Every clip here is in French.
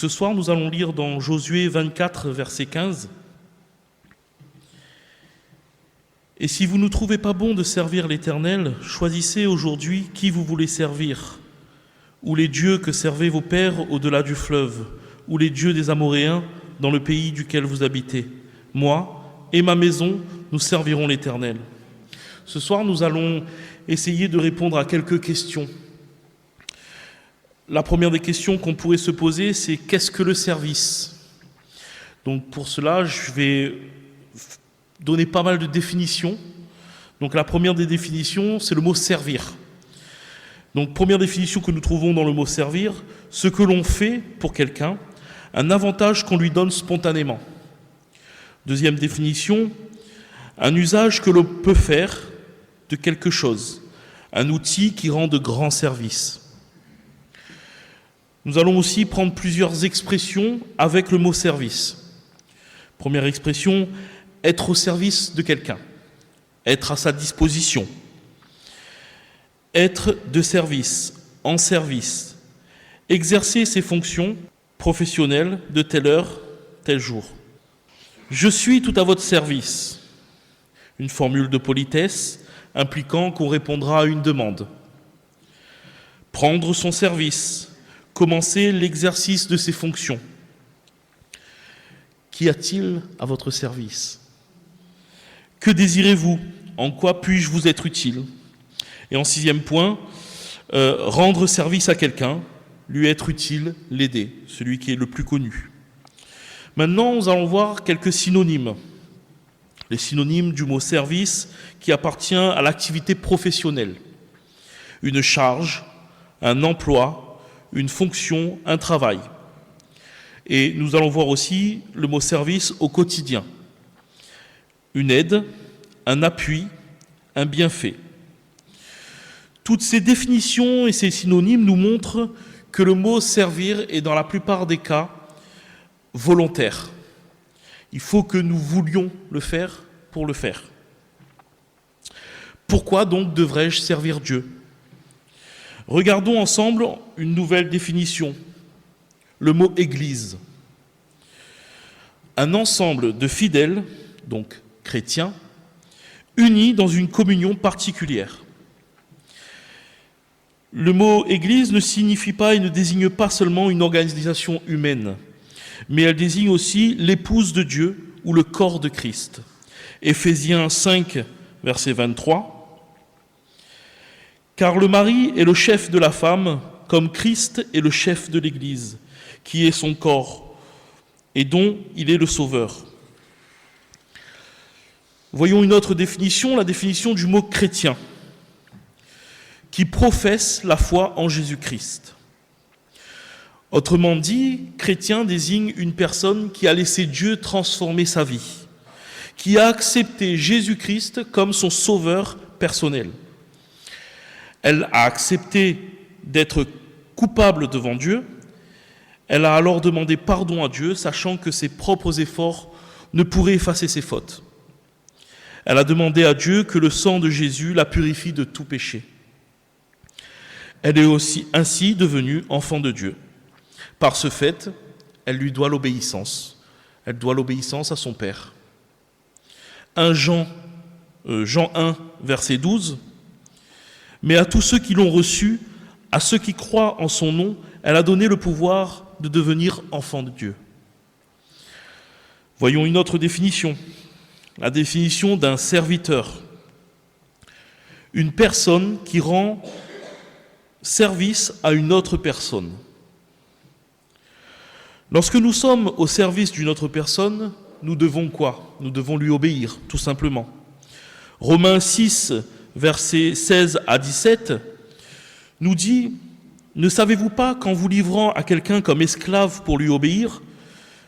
ce soir, nous allons lire dans Josué 24, verset 15. « Et si vous ne trouvez pas bon de servir l'Éternel, choisissez aujourd'hui qui vous voulez servir, ou les dieux que servaient vos pères au-delà du fleuve, ou les dieux des Amoréens dans le pays duquel vous habitez. Moi et ma maison, nous servirons l'Éternel. » Ce soir, nous allons essayer de répondre à quelques questions. La première des questions qu'on pourrait se poser, c'est qu'est-ce que le service ? Donc pour cela, je vais donner pas mal de définitions. Donc la première des définitions, c'est le mot servir. Donc première définition que nous trouvons dans le mot servir, ce que l'on fait pour quelqu'un, un avantage qu'on lui donne spontanément. Deuxième définition, un usage que l'on peut faire de quelque chose, un outil qui rend de grands services. Nous allons aussi prendre plusieurs expressions avec le mot service. Première expression, être au service de quelqu'un, être à sa disposition, être de service, en service, exercer ses fonctions professionnelles de telle heure, tel jour. Je suis tout à votre service. Une formule de politesse impliquant qu'on répondra à une demande. Prendre son service, commencer l'exercice de ses fonctions. Qu'y a-t-il à votre service ? Que désirez-vous ? En quoi puis-je vous être utile ? Et en sixième point, rendre service à quelqu'un, lui être utile, l'aider, celui qui est le plus connu. Maintenant, nous allons voir quelques synonymes. Les synonymes du mot service qui appartient à l'activité professionnelle. Une charge, un emploi, une fonction, un travail. Et nous allons voir aussi le mot service au quotidien. Une aide, un appui, un bienfait. Toutes ces définitions et ces synonymes nous montrent que le mot servir est dans la plupart des cas volontaire. Il faut que nous voulions le faire pour le faire. Pourquoi donc devrais-je servir Dieu ? Regardons ensemble une nouvelle définition. Le mot Église. Un ensemble de fidèles, donc chrétiens, unis dans une communion particulière. Le mot Église ne signifie pas et ne désigne pas seulement une organisation humaine, mais elle désigne aussi l'épouse de Dieu ou le corps de Christ. Éphésiens 5, verset 23. « Car le mari est le chef de la femme, comme Christ est le chef de l'Église, qui est son corps, et dont il est le sauveur. » Voyons une autre définition, la définition du mot chrétien, qui professe la foi en Jésus-Christ. Autrement dit, chrétien désigne une personne qui a laissé Dieu transformer sa vie, qui a accepté Jésus-Christ comme son sauveur personnel. Elle a accepté d'être coupable devant Dieu. Elle a alors demandé pardon à Dieu, sachant que ses propres efforts ne pourraient effacer ses fautes. Elle a demandé à Dieu que le sang de Jésus la purifie de tout péché. Elle est aussi ainsi devenue enfant de Dieu. Par ce fait, elle lui doit l'obéissance. Elle doit l'obéissance à son Père. Jean 1, verset 12. « Mais à tous ceux qui l'ont reçu, à ceux qui croient en son nom, elle a donné le pouvoir de devenir enfants de Dieu. » Voyons une autre définition. La définition d'un serviteur. Une personne qui rend service à une autre personne. Lorsque nous sommes au service d'une autre personne, nous devons quoi ? Nous devons lui obéir, tout simplement. Romains 6, versets 16 à 17, nous dit « Ne savez-vous pas qu'en vous livrant à quelqu'un comme esclave pour lui obéir,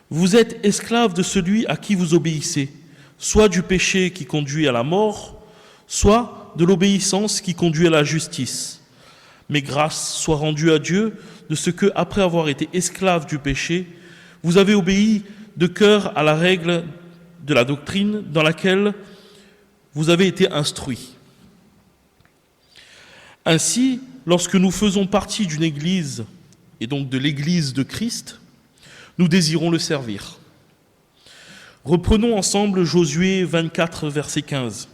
vous êtes esclave de celui à qui vous obéissez, soit du péché qui conduit à la mort, soit de l'obéissance qui conduit à la justice. Mais grâce soit rendue à Dieu de ce que, après avoir été esclave du péché, vous avez obéi de cœur à la règle de la doctrine dans laquelle vous avez été instruits. Ainsi, lorsque nous faisons partie d'une église, et donc de l'église de Christ, Nous désirons le servir. Reprenons ensemble Josué 24, verset 15.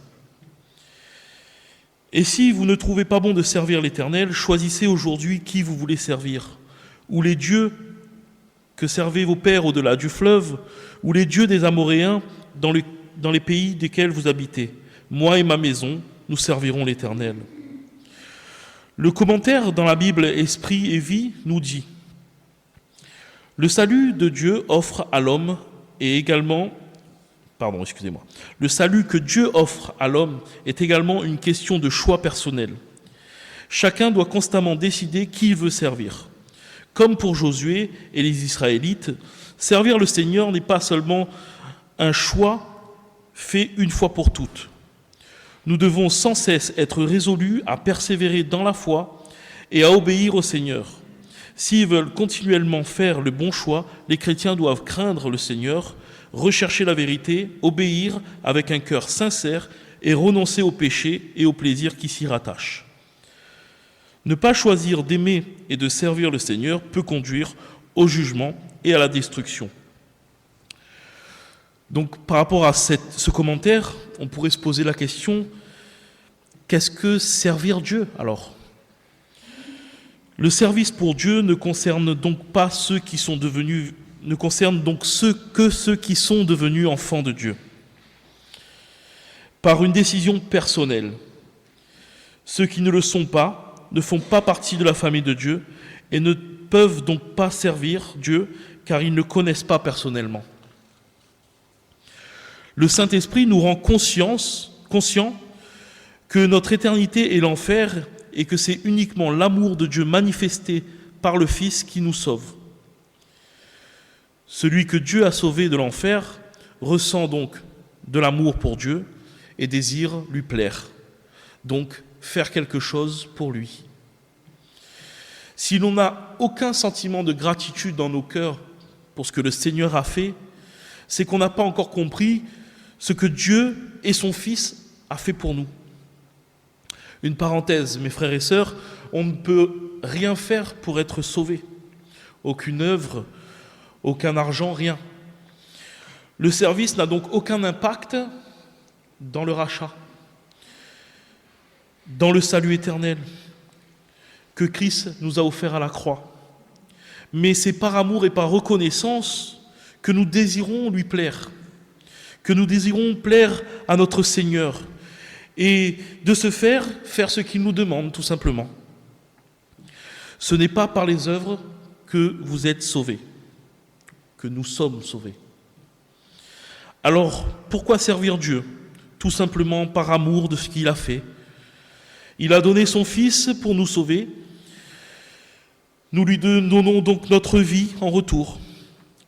« Et si vous ne trouvez pas bon de servir l'Éternel, choisissez aujourd'hui qui vous voulez servir, ou les dieux que servaient vos pères au-delà du fleuve, ou les dieux des Amoréens dans les pays desquels vous habitez. Moi et ma maison, nous servirons l'Éternel. » Le commentaire dans la Bible Esprit et Vie nous dit « Le salut de Dieu offre à l'homme et également... Le salut que Dieu offre à l'homme est également une question de choix personnel. Chacun doit constamment décider qui il veut servir. Comme pour Josué et les Israélites, servir le Seigneur n'est pas seulement un choix fait une fois pour toutes. Nous devons sans cesse être résolus à persévérer dans la foi et à obéir au Seigneur. S'ils veulent continuellement faire le bon choix, les chrétiens doivent craindre le Seigneur, rechercher la vérité, obéir avec un cœur sincère et renoncer au péché et aux plaisirs qui s'y rattachent. Ne pas choisir d'aimer et de servir le Seigneur peut conduire au jugement et à la destruction. Donc, par rapport à ce commentaire, on pourrait se poser la question, qu'est-ce que servir Dieu alors ? Le service pour Dieu ne concerne donc ceux qui sont devenus enfants de Dieu. Par une décision personnelle, ceux qui ne le sont pas ne font pas partie de la famille de Dieu et ne peuvent donc pas servir Dieu car ils ne connaissent pas personnellement. Le Saint-Esprit nous rend conscients que notre éternité est l'enfer et que c'est uniquement l'amour de Dieu manifesté par le Fils qui nous sauve. Celui que Dieu a sauvé de l'enfer ressent donc de l'amour pour Dieu et désire lui plaire, donc faire quelque chose pour lui. Si l'on n'a aucun sentiment de gratitude dans nos cœurs pour ce que le Seigneur a fait, c'est qu'on n'a pas encore compris ce que Dieu et son Fils a fait pour nous. Une parenthèse, mes frères et sœurs, on ne peut rien faire pour être sauvé. Aucune œuvre, aucun argent, rien. Le service n'a donc aucun impact dans le rachat, dans le salut éternel que Christ nous a offert à la croix. Mais c'est par amour et par reconnaissance que nous désirons lui plaire, que nous désirons plaire à notre Seigneur et de ce faire ce qu'il nous demande tout simplement. Ce n'est pas par les œuvres que vous êtes sauvés, que nous sommes sauvés. Alors, pourquoi servir Dieu ? Tout simplement par amour de ce qu'il a fait. Il a donné son Fils pour nous sauver. Nous lui donnons donc notre vie en retour.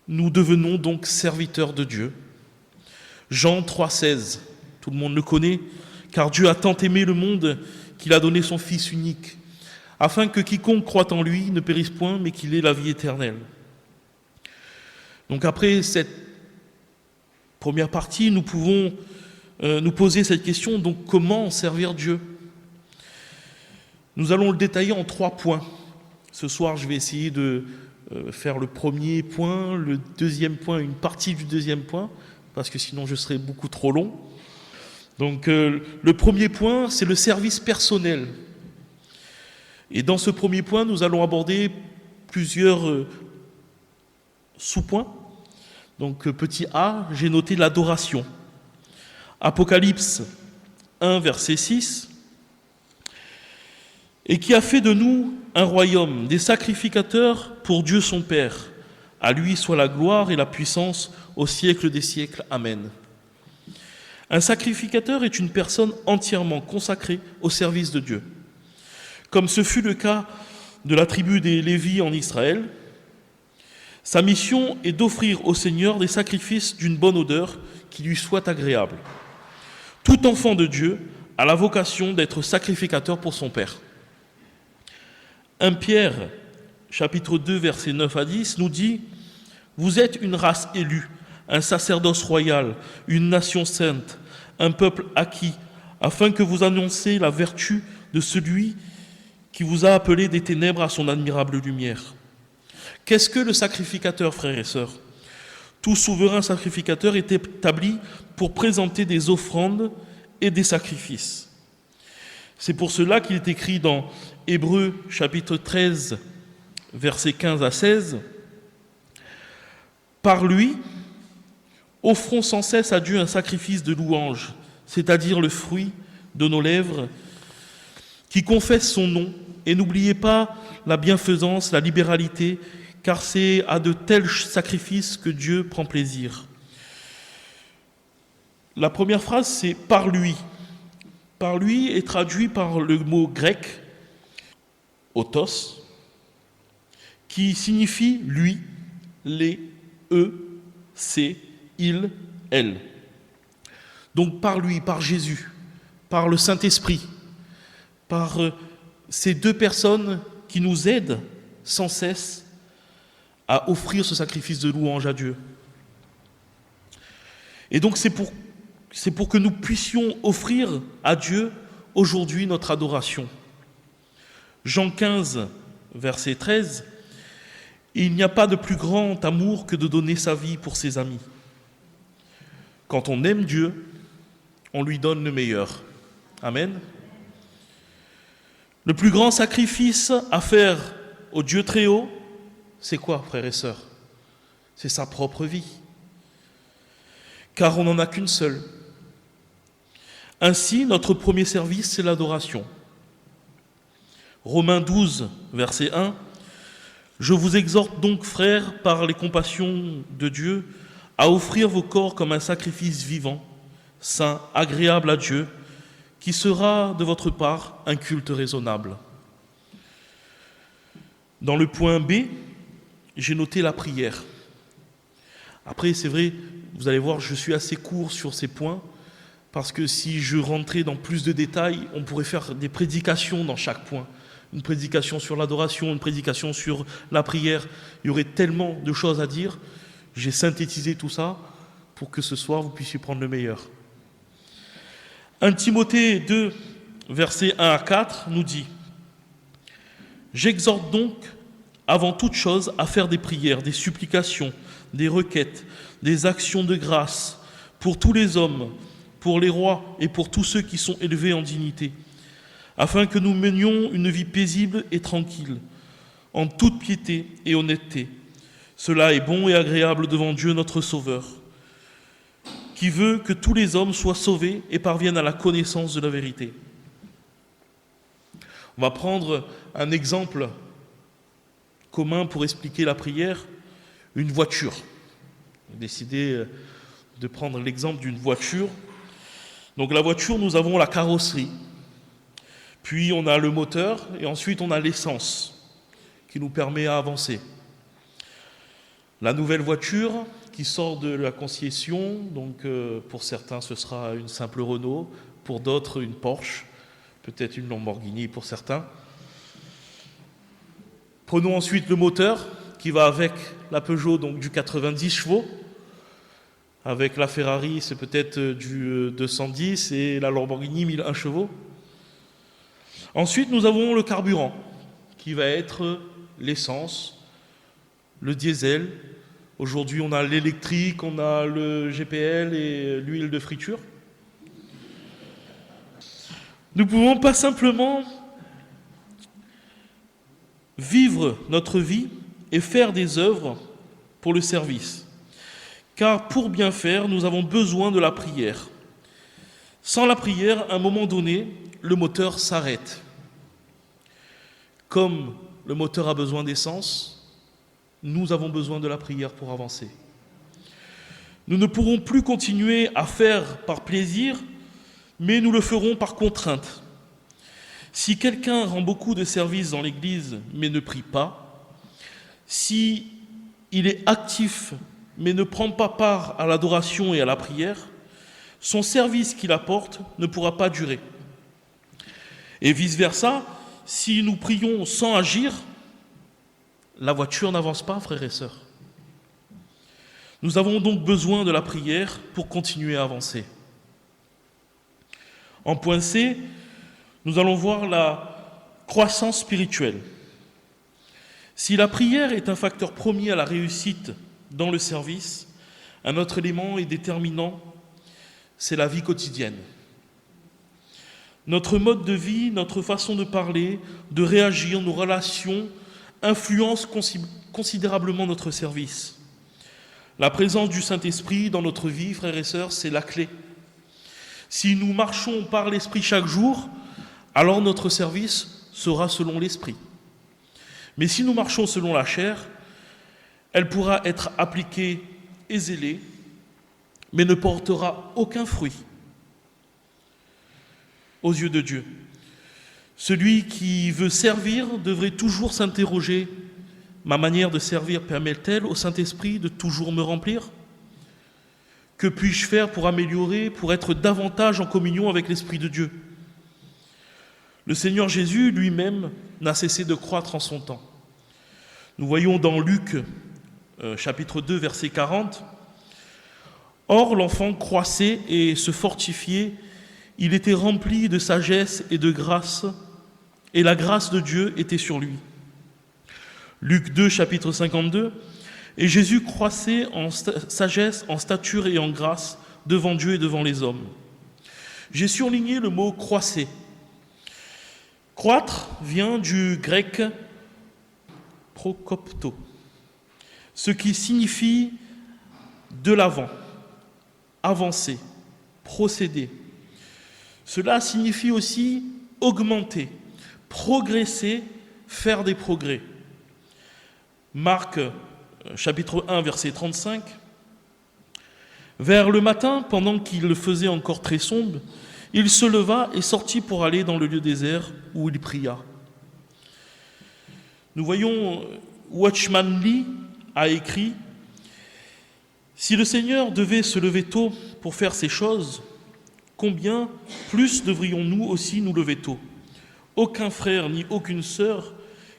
Nous devenons donc serviteurs de Dieu. Jean 3,16, tout le monde le connaît, car Dieu a tant aimé le monde qu'il a donné son Fils unique, afin que quiconque croit en lui ne périsse point, mais qu'il ait la vie éternelle. Donc après cette première partie, nous pouvons nous poser cette question, donc comment servir Dieu ? Nous allons le détailler en 3 points. Ce soir, je vais essayer de faire le premier point, le deuxième point, une partie du deuxième point, parce que sinon je serai beaucoup trop long. Donc le premier point, c'est le service personnel. Et dans ce premier point, nous allons aborder plusieurs sous-points. Donc petit A, j'ai noté l'adoration. Apocalypse 1, verset 6. Et qui a fait de nous un royaume, des sacrificateurs pour Dieu son Père. À lui soit la gloire et la puissance au siècle des siècles. Amen. Un sacrificateur est une personne entièrement consacrée au service de Dieu. Comme ce fut le cas de la tribu des Lévites en Israël, sa mission est d'offrir au Seigneur des sacrifices d'une bonne odeur qui lui soient agréables. Tout enfant de Dieu a la vocation d'être sacrificateur pour son Père. 1 Pierre, chapitre 2, versets 9 à 10, nous dit « Vous êtes une race élue, un sacerdoce royal, une nation sainte, un peuple acquis, afin que vous annonciez la vertu de celui qui vous a appelé des ténèbres à son admirable lumière. Qu'est-ce que le sacrificateur, frères et sœurs? Tout souverain sacrificateur est établi pour présenter des offrandes et des sacrifices. C'est pour cela qu'il est écrit dans Hébreux chapitre 13, versets 15 à 16, « Par lui, offrons sans cesse à Dieu un sacrifice de louange, c'est-à-dire le fruit de nos lèvres, qui confesse son nom, et n'oubliez pas la bienfaisance, la libéralité, car c'est à de tels sacrifices que Dieu prend plaisir. » La première phrase, c'est « par lui ». Par lui est traduit par le mot grec « autos », qui signifie « lui », « les »,« eux »,« c'est »,« il »,« elle ». Donc par lui, par Jésus, par le Saint-Esprit, par ces deux personnes qui nous aident sans cesse à offrir ce sacrifice de louange à Dieu. Et donc c'est pour que nous puissions offrir à Dieu aujourd'hui notre adoration. Jean 15, verset 13, « Il n'y a pas de plus grand amour que de donner sa vie pour ses amis. » Quand on aime Dieu, on lui donne le meilleur. Amen. Le plus grand sacrifice à faire au Dieu très haut, c'est quoi, frères et sœurs? C'est sa propre vie. Car on n'en a qu'une seule. Ainsi, notre premier service, c'est l'adoration. Romains 12, verset 1, « Je vous exhorte donc, frères, par les compassions de Dieu, à offrir vos corps comme un sacrifice vivant, saint, agréable à Dieu, qui sera de votre part un culte raisonnable. » Dans le point B, j'ai noté la prière. Après, c'est vrai, vous allez voir, je suis assez court sur ces points, parce que si je rentrais dans plus de détails, on pourrait faire des prédications dans chaque point. Une prédication sur l'adoration, une prédication sur la prière. Il y aurait tellement de choses à dire. J'ai synthétisé tout ça pour que ce soir, vous puissiez prendre le meilleur. 1 Timothée 2, versets 1 à 4, nous dit « J'exhorte donc, avant toute chose, à faire des prières, des supplications, des requêtes, des actions de grâce pour tous les hommes, pour les rois et pour tous ceux qui sont élevés en dignité, afin que nous menions une vie paisible et tranquille, en toute piété et honnêteté. Cela est bon et agréable devant Dieu notre Sauveur, qui veut que tous les hommes soient sauvés et parviennent à la connaissance de la vérité. » On va prendre un exemple commun pour expliquer la prière, une voiture. J'ai décidé de prendre l'exemple d'une voiture. Donc la voiture, nous avons la carrosserie, puis on a le moteur et ensuite on a l'essence qui nous permet d'avancer. La nouvelle voiture qui sort de la concession, donc pour certains ce sera une simple Renault, pour d'autres une Porsche, peut-être une Lamborghini pour certains. Prenons ensuite le moteur qui va avec la Peugeot, donc du 90 chevaux. Avec la Ferrari, c'est peut-être du 210 et la Lamborghini 1001 chevaux. Ensuite, nous avons le carburant qui va être l'essence, le diesel. Aujourd'hui, on a l'électrique, on a le GPL et l'huile de friture. Nous ne pouvons pas simplement vivre notre vie et faire des œuvres pour le service. Car pour bien faire, nous avons besoin de la prière. Sans la prière, à un moment donné, le moteur s'arrête. Comme le moteur a besoin d'essence, nous avons besoin de la prière pour avancer. Nous ne pourrons plus continuer à faire par plaisir, mais nous le ferons par contrainte. Si quelqu'un rend beaucoup de services dans l'Église, mais ne prie pas, si il est actif, mais ne prend pas part à l'adoration et à la prière, son service qu'il apporte ne pourra pas durer. Et vice-versa, si nous prions sans agir, la voiture n'avance pas, frères et sœurs. Nous avons donc besoin de la prière pour continuer à avancer. En point C, nous allons voir la croissance spirituelle. Si la prière est un facteur premier à la réussite dans le service, un autre élément est déterminant, c'est la vie quotidienne. Notre mode de vie, notre façon de parler, de réagir, nos relations influencent considérablement notre service. La présence du Saint-Esprit dans notre vie, frères et sœurs, c'est la clé. Si nous marchons par l'Esprit chaque jour, alors notre service sera selon l'Esprit. Mais si nous marchons selon la chair, elle pourra être appliquée et zélée, mais ne portera aucun fruit aux yeux de Dieu. Celui qui veut servir devrait toujours s'interroger: ma manière de servir permet-elle au Saint-Esprit de toujours me remplir? Que puis-je faire pour améliorer, pour être davantage en communion avec l'Esprit de Dieu? Le Seigneur Jésus lui-même n'a cessé de croître en son temps. Nous voyons dans Luc, chapitre 2, verset 40, « Or l'enfant croissait et se fortifiait, il était rempli de sagesse et de grâce, et la grâce de Dieu était sur lui. » Luc 2, chapitre 52, « Et Jésus croissait en sagesse, en stature et en grâce devant Dieu et devant les hommes. » J'ai surligné le mot « croisser ». Croître vient du grec « prokopto », ce qui signifie de l'avant, avancer, procéder. Cela signifie aussi augmenter, progresser, faire des progrès. Marc, chapitre 1, verset 35. Vers le matin, pendant qu'il le faisait encore très sombre, il se leva et sortit pour aller dans le lieu désert où il pria. Nous voyons, Watchman Nee a écrit « Si le Seigneur devait se lever tôt pour faire ces choses, combien plus devrions-nous aussi nous lever tôt? Aucun frère ni aucune sœur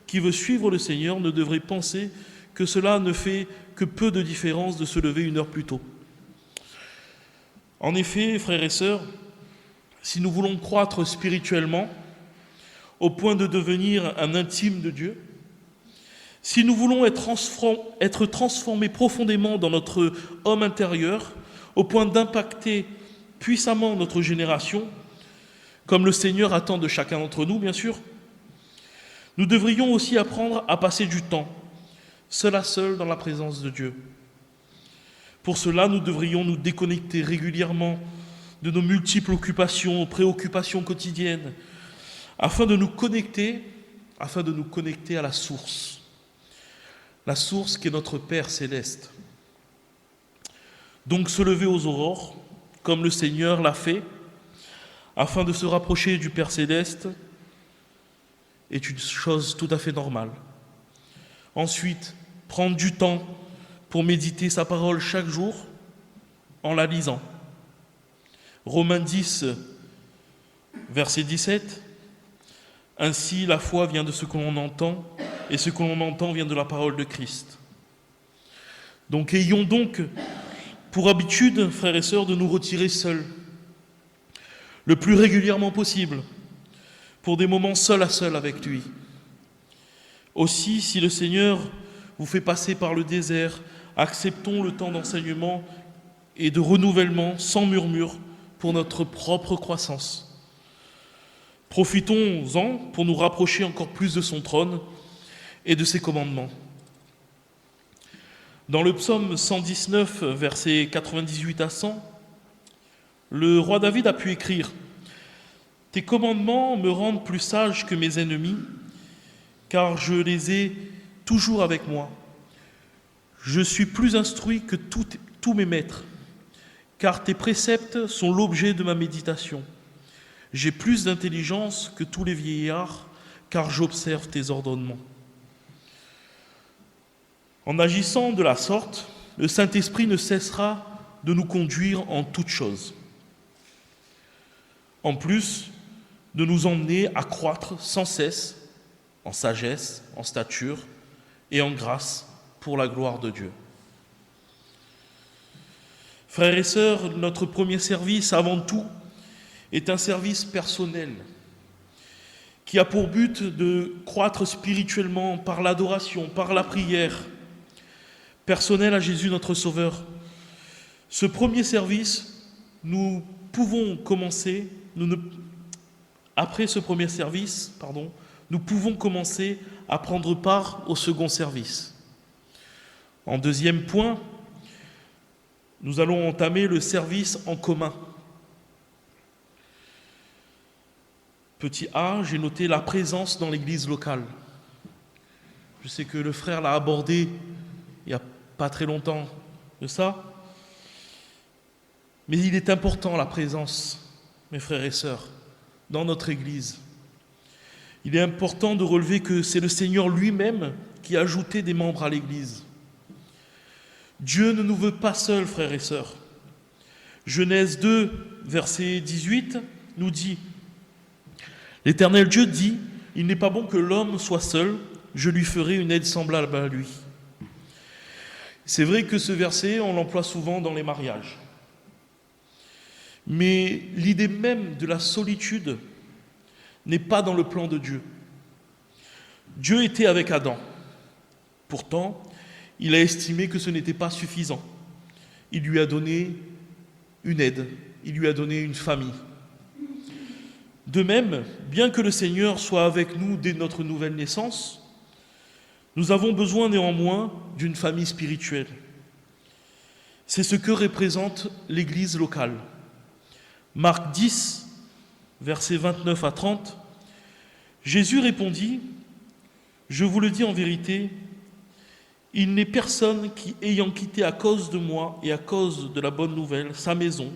qui veut suivre le Seigneur ne devrait penser que cela ne fait que peu de différence de se lever une heure plus tôt. » En effet, frères et sœurs, si nous voulons croître spirituellement au point de devenir un intime de Dieu, si nous voulons être transformés profondément dans notre homme intérieur, au point d'impacter puissamment notre génération, comme le Seigneur attend de chacun d'entre nous, bien sûr, nous devrions aussi apprendre à passer du temps, seul à seul, dans la présence de Dieu. Pour cela, nous devrions nous déconnecter régulièrement de nos multiples occupations, préoccupations quotidiennes, afin de nous connecter à la source qui est notre Père céleste. Donc se lever aux aurores, comme le Seigneur l'a fait, afin de se rapprocher du Père céleste, est une chose tout à fait normale. Ensuite, prendre du temps pour méditer sa parole chaque jour en la lisant. Romains 10, verset 17. Ainsi, la foi vient de ce que l'on entend, et ce que l'on entend vient de la parole de Christ. Donc, ayons donc pour habitude, frères et sœurs, de nous retirer seuls, le plus régulièrement possible, pour des moments seul à seul avec lui. Aussi, si le Seigneur vous fait passer par le désert, acceptons le temps d'enseignement et de renouvellement sans murmure pour notre propre croissance. Profitons-en pour nous rapprocher encore plus de son trône et de ses commandements. Dans le psaume 119, versets 98 à 100, le roi David a pu écrire « Tes commandements me rendent plus sage que mes ennemis, car je les ai toujours avec moi. Je suis plus instruit que tous mes maîtres, car tes préceptes sont l'objet de ma méditation. J'ai plus d'intelligence que tous les vieillards, car j'observe tes ordonnements. » En agissant de la sorte, le Saint-Esprit ne cessera de nous conduire en toutes choses. En plus de nous emmener à croître sans cesse en sagesse, en stature et en grâce pour la gloire de Dieu. Frères et sœurs, notre premier service, avant tout, est un service personnel qui a pour but de croître spirituellement par l'adoration, par la prière personnelle à Jésus notre Sauveur. Ce premier service, nous pouvons commencer, après ce premier service, nous pouvons commencer à prendre part au second service. En deuxième point, nous allons entamer le service en commun. Petit a, j'ai noté la présence dans l'église locale. Je sais que le frère l'a abordé il n'y a pas très longtemps de ça. Mais il est important la présence, mes frères et sœurs, dans notre église. Il est important de relever que c'est le Seigneur lui-même qui a ajouté des membres à l'église. Dieu ne nous veut pas seuls, frères et sœurs. Genèse 2, verset 18, nous dit « L'Éternel Dieu dit, il n'est pas bon que l'homme soit seul, je lui ferai une aide semblable à lui. » C'est vrai que ce verset, on l'emploie souvent dans les mariages. Mais l'idée même de la solitude n'est pas dans le plan de Dieu. Dieu était avec Adam. Pourtant, il a estimé que ce n'était pas suffisant. Il lui a donné une aide, il lui a donné une famille. De même, bien que le Seigneur soit avec nous dès notre nouvelle naissance, nous avons besoin néanmoins d'une famille spirituelle. C'est ce que représente l'Église locale. Marc 10, versets 29 à 30, Jésus répondit « Je vous le dis en vérité, il n'est personne qui, ayant quitté à cause de moi et à cause de la bonne nouvelle, sa maison,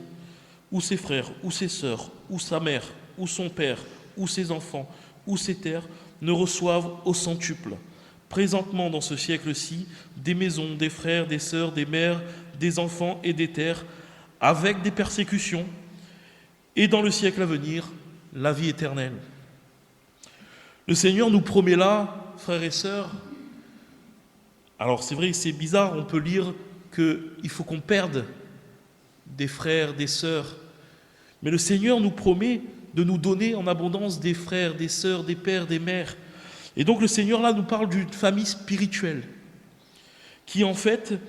ou ses frères, ou ses sœurs, ou sa mère, ou son père, ou ses enfants, ou ses terres, ne reçoive au centuple. Présentement dans ce siècle-ci, des maisons, des frères, des sœurs, des mères, des enfants et des terres, avec des persécutions, et dans le siècle à venir, la vie éternelle. » Le Seigneur nous promet là, frères et sœurs, alors c'est vrai que c'est bizarre, on peut lire qu'il faut qu'on perde des frères, des sœurs, mais le Seigneur nous promet de nous donner en abondance des frères, des sœurs, des pères, des mères. Et donc le Seigneur là nous parle d'une famille spirituelle qui en fait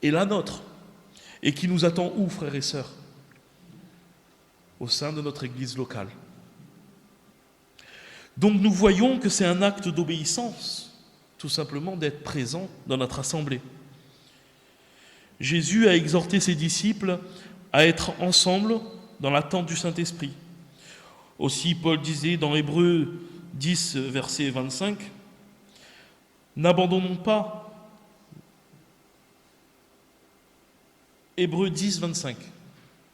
est la nôtre et qui nous attend où, frères et sœurs? Au sein de notre église locale. Donc nous voyons que c'est un acte d'obéissance, tout simplement d'être présent dans notre assemblée. Jésus a exhorté ses disciples à être ensemble dans l'attente du Saint-Esprit. Aussi, Paul disait dans Hébreux 10, verset 25, « N'abandonnons pas, Hébreux 10, 25,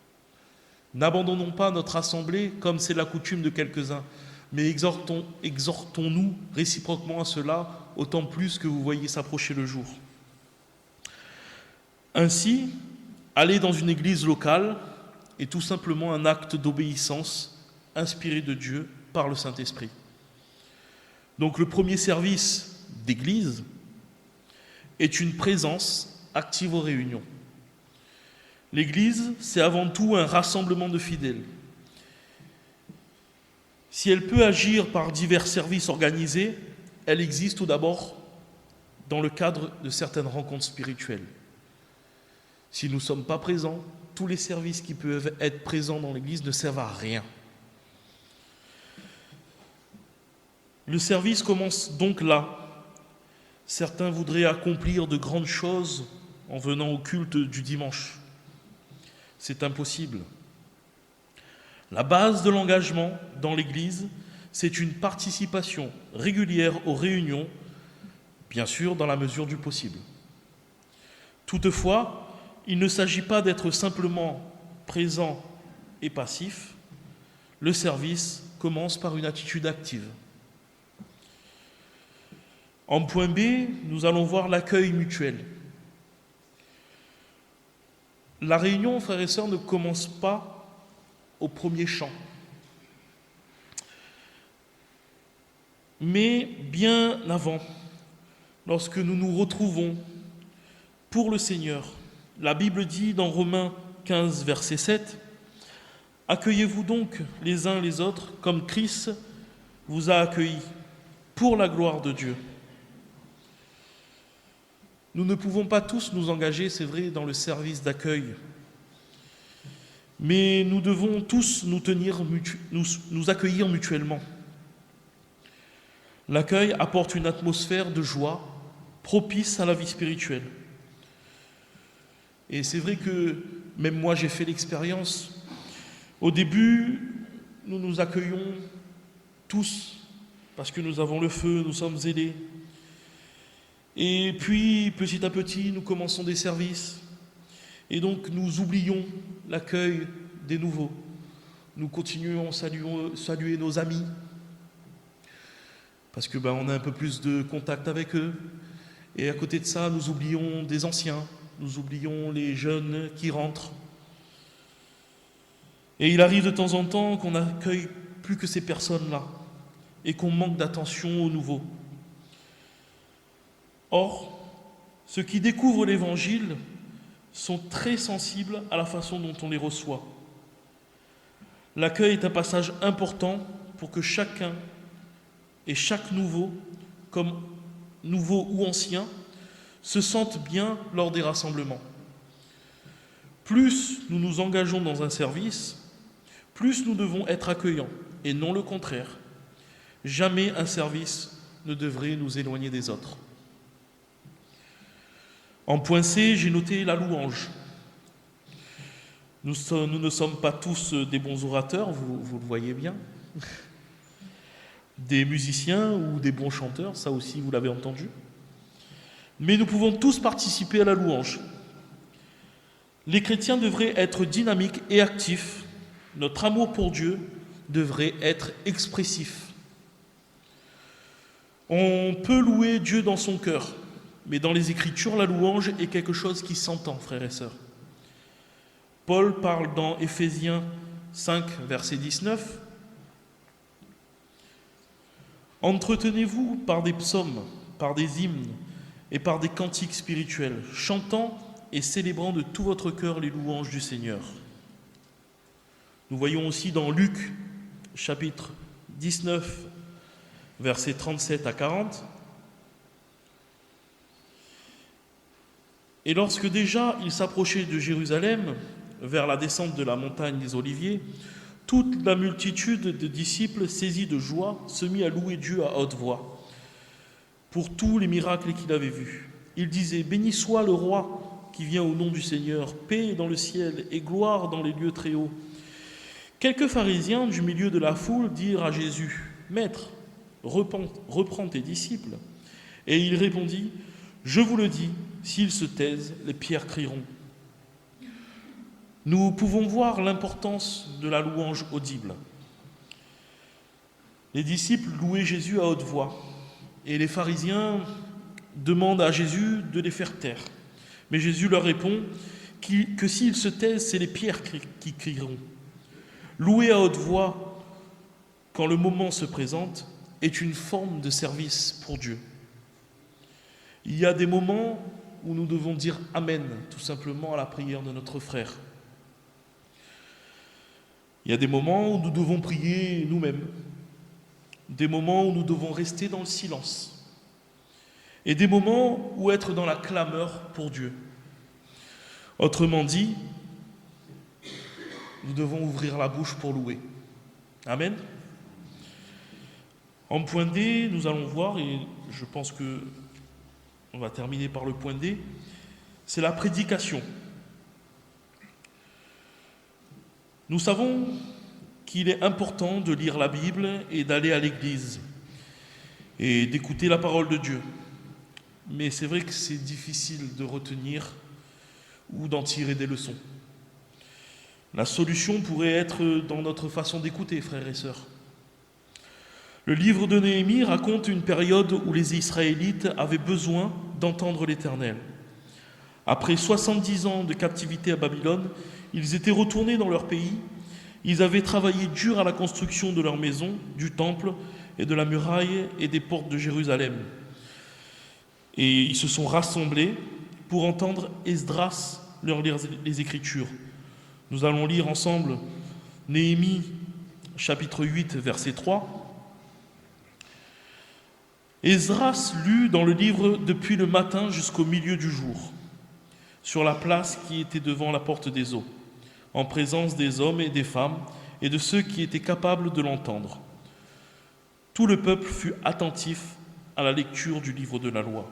« N'abandonnons pas notre assemblée comme c'est la coutume de quelques-uns, mais exhortons-nous réciproquement à cela, autant plus que vous voyez s'approcher le jour. » Ainsi, aller dans une église locale est tout simplement un acte d'obéissance inspiré de Dieu par le Saint-Esprit. Donc le premier service d'église est une présence active aux réunions. L'église, c'est avant tout un rassemblement de fidèles. Si elle peut agir par divers services organisés, elle existe tout d'abord dans le cadre de certaines rencontres spirituelles. Si nous ne sommes pas présents, tous les services qui peuvent être présents dans l'église ne servent à rien. Le service commence donc là. Certains voudraient accomplir de grandes choses en venant au culte du dimanche. C'est impossible. La base de l'engagement dans l'Église, c'est une participation régulière aux réunions, bien sûr dans la mesure du possible. Toutefois, il ne s'agit pas d'être simplement présent et passif. Le service commence par une attitude active. En point B, nous allons voir l'accueil mutuel. La réunion, frères et sœurs, ne commence pas au premier chant, mais bien avant, lorsque nous nous retrouvons pour le Seigneur. La Bible dit dans Romains 15, verset 7, « Accueillez-vous donc les uns les autres comme Christ vous a accueillis pour la gloire de Dieu. Nous ne pouvons pas tous nous engager, c'est vrai, dans le service d'accueil, mais nous devons tous nous accueillir mutuellement. L'accueil apporte une atmosphère de joie propice à la vie spirituelle. Et c'est vrai que même moi j'ai fait l'expérience. Au début, nous nous accueillons tous parce que nous avons le feu, nous sommes zélés. Et puis, petit à petit, nous commençons des services. Et donc, nous oublions l'accueil des nouveaux. Nous continuons à saluer nos amis. Parce que on a un peu plus de contact avec eux. Et à côté de ça, nous oublions des anciens. Nous oublions les jeunes qui rentrent. Et il arrive de temps en temps qu'on n'accueille plus que ces personnes-là. Et qu'on manque d'attention aux nouveaux. Or, ceux qui découvrent l'Évangile sont très sensibles à la façon dont on les reçoit. L'accueil est un passage important pour que chacun et chaque nouveau, comme nouveau ou ancien, se sentent bien lors des rassemblements. Plus nous nous engageons dans un service, plus nous devons être accueillants, et non le contraire. Jamais un service ne devrait nous éloigner des autres. En point C, j'ai noté la louange. Nous ne sommes pas tous des bons orateurs, vous le voyez bien. Des musiciens ou des bons chanteurs, ça aussi vous l'avez entendu. Mais nous pouvons tous participer à la louange. Les chrétiens devraient être dynamiques et actifs. Notre amour pour Dieu devrait être expressif. On peut louer Dieu dans son cœur, mais dans les Écritures, la louange est quelque chose qui s'entend, frères et sœurs. Paul parle dans Éphésiens 5, verset 19. « Entretenez-vous par des psaumes, par des hymnes et par des cantiques spirituels, chantant et célébrant de tout votre cœur les louanges du Seigneur. » Nous voyons aussi dans Luc, chapitre 19, versets 37 à 40. « Et lorsque déjà il s'approchait de Jérusalem, vers la descente de la montagne des Oliviers, toute la multitude de disciples, saisis de joie, se mit à louer Dieu à haute voix pour tous les miracles qu'il avait vus. Il disait « Béni soit le roi qui vient au nom du Seigneur, paix dans le ciel et gloire dans les lieux très hauts. » Quelques pharisiens du milieu de la foule dirent à Jésus « Maître, reprends tes disciples. » Et il répondit « Je vous le dis, s'ils se taisent, les pierres crieront. » Nous pouvons voir l'importance de la louange audible. Les disciples louaient Jésus à haute voix et les pharisiens demandent à Jésus de les faire taire. Mais Jésus leur répond que s'ils se taisent, c'est les pierres qui crieront. Louer à haute voix quand le moment se présente est une forme de service pour Dieu. Il y a des moments où nous devons dire Amen, tout simplement à la prière de notre frère. Il y a des moments où nous devons prier nous-mêmes, des moments où nous devons rester dans le silence, et des moments où être dans la clameur pour Dieu. Autrement dit, nous devons ouvrir la bouche pour louer. Amen. En point D, nous allons voir, et je pense que on va terminer par le point D, c'est la prédication. Nous savons qu'il est important de lire la Bible et d'aller à l'église et d'écouter la parole de Dieu. Mais c'est vrai que c'est difficile de retenir ou d'en tirer des leçons. La solution pourrait être dans notre façon d'écouter, frères et sœurs. Le livre de Néhémie raconte une période où les Israélites avaient besoin d'entendre l'Éternel. Après 70 ans de captivité à Babylone, ils étaient retournés dans leur pays. Ils avaient travaillé dur à la construction de leur maison, du temple et de la muraille et des portes de Jérusalem. Et ils se sont rassemblés pour entendre Esdras leur lire les Écritures. Nous allons lire ensemble Néhémie, chapitre 8, verset 3. Esdras lut dans le livre depuis le matin jusqu'au milieu du jour, sur la place qui était devant la porte des eaux, en présence des hommes et des femmes et de ceux qui étaient capables de l'entendre. Tout le peuple fut attentif à la lecture du livre de la loi.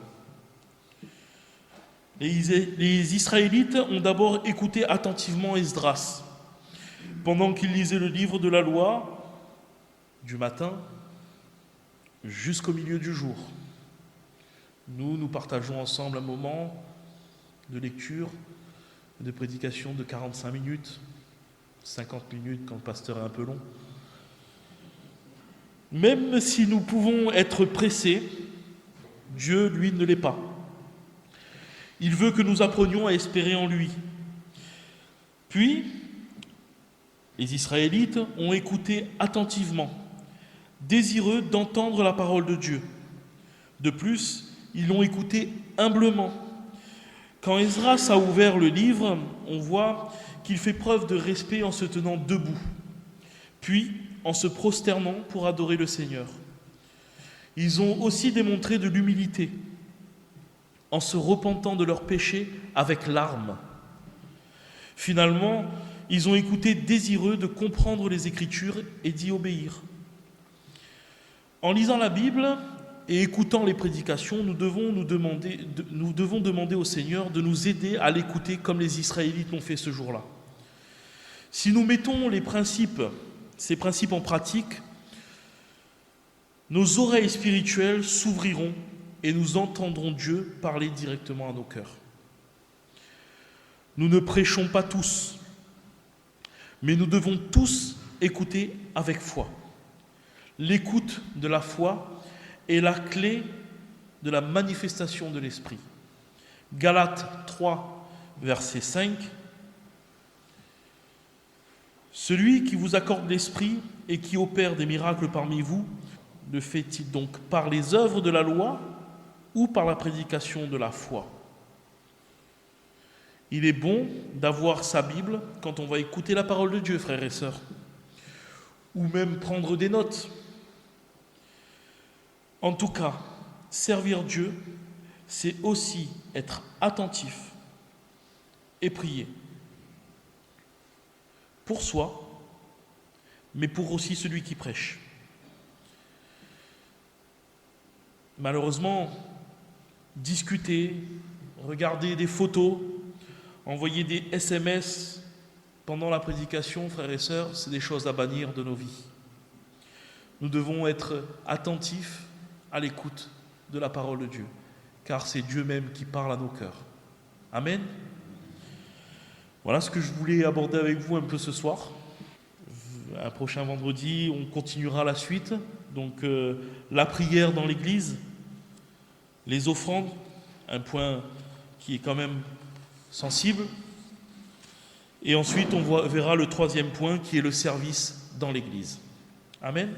Les Israélites ont d'abord écouté attentivement Esdras, pendant qu'il lisait le livre de la loi, du matin jusqu'au milieu du jour. Nous partageons ensemble un moment de lecture, de prédication de 45 minutes, 50 minutes quand le pasteur est un peu long. Même si nous pouvons être pressés, Dieu, lui, ne l'est pas. Il veut que nous apprenions à espérer en lui. Puis, les Israélites ont écouté attentivement, désireux d'entendre la parole de Dieu. De plus, ils l'ont écouté humblement. Quand Esdras a ouvert le livre, on voit qu'il fait preuve de respect en se tenant debout, puis en se prosternant pour adorer le Seigneur. Ils ont aussi démontré de l'humilité, en se repentant de leurs péchés avec larmes. Finalement, ils ont écouté désireux de comprendre les Écritures et d'y obéir. En lisant la Bible et écoutant les prédications, nous devons demander au Seigneur de nous aider à l'écouter comme les Israélites l'ont fait ce jour-là. Si nous mettons ces principes en pratique, nos oreilles spirituelles s'ouvriront et nous entendrons Dieu parler directement à nos cœurs. Nous ne prêchons pas tous, mais nous devons tous écouter avec foi. L'écoute de la foi est la clé de la manifestation de l'Esprit. Galates 3, verset 5. Celui qui vous accorde l'Esprit et qui opère des miracles parmi vous, le fait-il donc par les œuvres de la loi ou par la prédication de la foi? Il est bon d'avoir sa Bible quand on va écouter la parole de Dieu, frères et sœurs, ou même prendre des notes. En tout cas, servir Dieu, c'est aussi être attentif et prier. Pour soi, mais pour aussi celui qui prêche. Malheureusement, discuter, regarder des photos, envoyer des SMS pendant la prédication, frères et sœurs, c'est des choses à bannir de nos vies. Nous devons être attentifs à l'écoute de la parole de Dieu, car c'est Dieu même qui parle à nos cœurs. Amen. Voilà ce que je voulais aborder avec vous un peu ce soir. Un prochain vendredi, on continuera la suite. Donc la prière dans l'église, les offrandes, un point qui est quand même sensible. Et ensuite, on verra le troisième point qui est le service dans l'église. Amen.